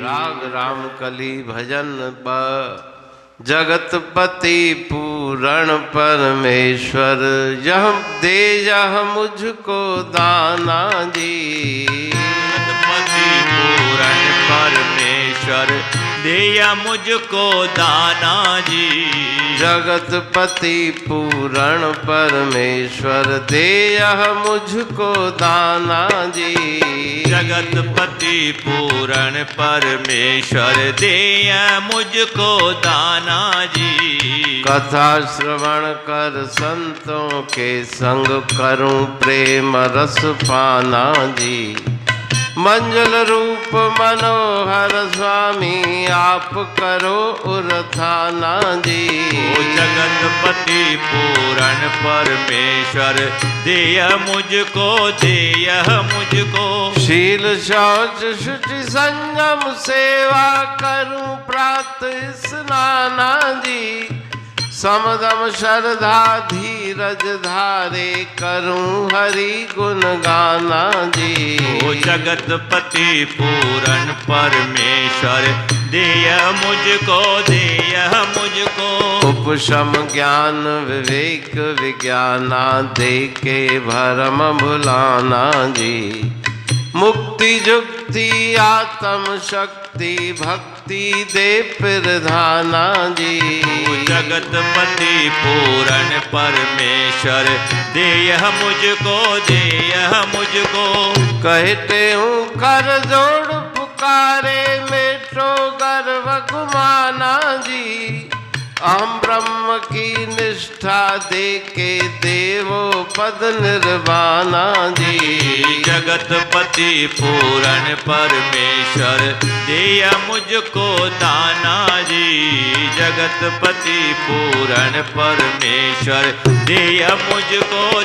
राग राम कली भजन जगतपति पूरण परमेश्वर यह दे यह मुझको दाना जी। जगतपति पूरण परमेश्वर दिया मुझको दाना जी। जगतपति पूरण परमेश्वर दे यह मुझको दाना जी। जगतपति पूरण परमेश्वर दे मुझको दाना जी। कथा श्रवण कर संतों के संग करूं प्रेम रस पाना जी। मंजुल रूप मनोहर स्वामी आप करो उरथाना जी। ओ जगतपति पूरण परमेश्वर देय मुझको शील शौच शुचि संयम सेवा करूं प्रात स्नाना जी। समदम श्रद्धा धीरज धारे करूं हरि गुण गाना जी। ओ जगतपति पूरण परमेश्वर देय मुझको उपशम ज्ञान विवेक विज्ञाना दे के भरम भुलाना जी। मुक्ति जुक्ति आत्म शक्ति भक्ति दे प्रधाना जी। जगतपति पूरण परमेश्वर देय मुझको कहते हूँ कर जोड़ पुकारे मेटो गर्व गुमाना जी। अहम ब्रह्म की निष्ठा दे के देवो पद निर्वाणा जी। जगतपति पूरण परमेश्वर देय मुझको दाना जी। जगतपति पूरण परमेश्वर देय मुझको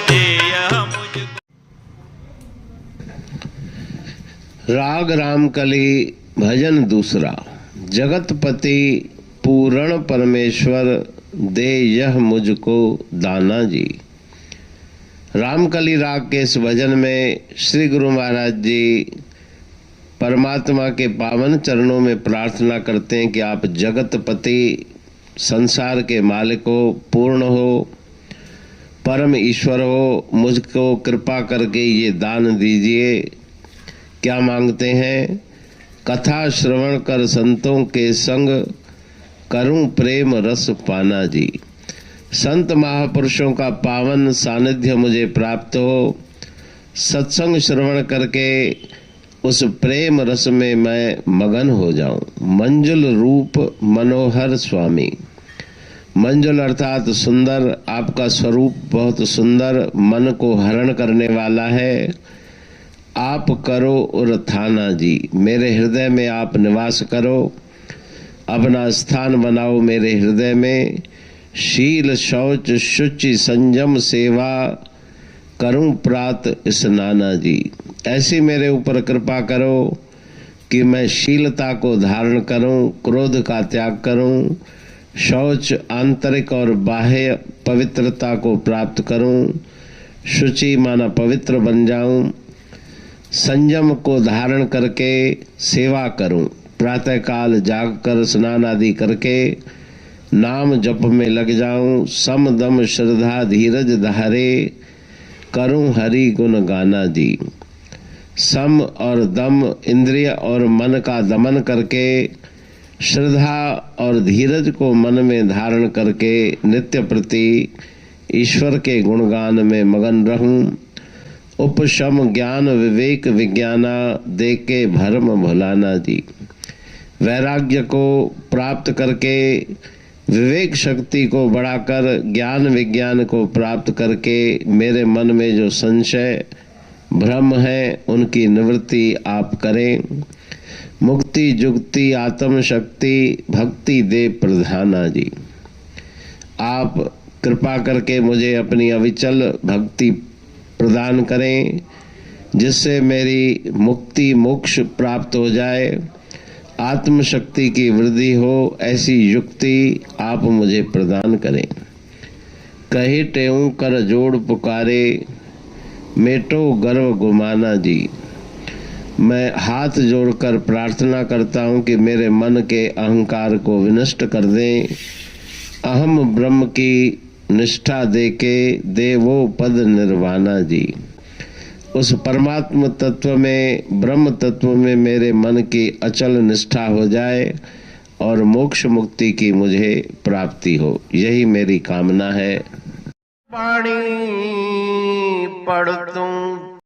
राग रामकली भजन दूसरा। जगतपति पूरण परमेश्वर दे यह मुझको दाना जी। रामकली राग के इस भजन में श्री गुरु महाराज जी परमात्मा के पावन चरणों में प्रार्थना करते हैं कि आप जगतपति संसार के मालिक हो, पूर्ण हो, परम ईश्वर हो, मुझको कृपा करके ये दान दीजिए। क्या मांगते हैं? कथा श्रवण कर संतों के संग करूं प्रेम रस पाना जी। संत महापुरुषों का पावन सानिध्य मुझे प्राप्त हो, सत्संग श्रवण करके उस प्रेम रस में मैं मगन हो जाऊं। मंजुल रूप मनोहर स्वामी। मंजुल अर्थात सुंदर, आपका स्वरूप बहुत सुंदर, मन को हरण करने वाला है। आप करो उरथाना जी। मेरे हृदय में आप निवास करो, अपना स्थान बनाओ मेरे हृदय में। शील शौच शुचि संयम सेवा करूं प्रात स्नाना जी। ऐसी मेरे ऊपर कृपा करो कि मैं शीलता को धारण करूं, क्रोध का त्याग करूं, शौच आंतरिक और बाह्य पवित्रता को प्राप्त करूं, शुचि माना पवित्र बन जाऊं, संयम को धारण करके सेवा करूं, प्रातः काल जागकर स्नान आदि करके नाम जप में लग जाऊं, सम दम श्रद्धा धीरज धारे करूं हरि गुण गाना जी। सम और दम इंद्रिय और मन का दमन करके श्रद्धा और धीरज को मन में धारण करके नित्य प्रति ईश्वर के गुणगान में मगन रहूं। उपशम ज्ञान विवेक विज्ञाना दे के भरम भुलाना जी। वैराग्य को प्राप्त करके विवेक शक्ति को बढ़ाकर ज्ञान विज्ञान को प्राप्त करके मेरे मन में जो संशय भ्रम है उनकी निवृत्ति आप करें। मुक्ति जुक्ति आत्म शक्ति भक्ति दे प्रधाना जी। आप कृपा करके मुझे अपनी अविचल भक्ति प्रदान करें, जिससे मेरी मुक्ति मोक्ष प्राप्त हो जाए, आत्म शक्ति की वृद्धि हो। ऐसी युक्ति आप मुझे प्रदान करें। कहे टेऊ कर जोड़ पुकारे मेटो गर्व गुमाना जी। मैं हाथ जोड़कर प्रार्थना करता हूँ कि मेरे मन के अहंकार को विनष्ट कर दें। अहम ब्रह्म की निष्ठा दे वो पद निर्वाणा जी। उस परमात्म तत्व में, ब्रह्म तत्व में मेरे मन की अचल निष्ठा हो जाए और मोक्ष मुक्ति की मुझे प्राप्ति हो, यही मेरी कामना है। पानी पढ़ तू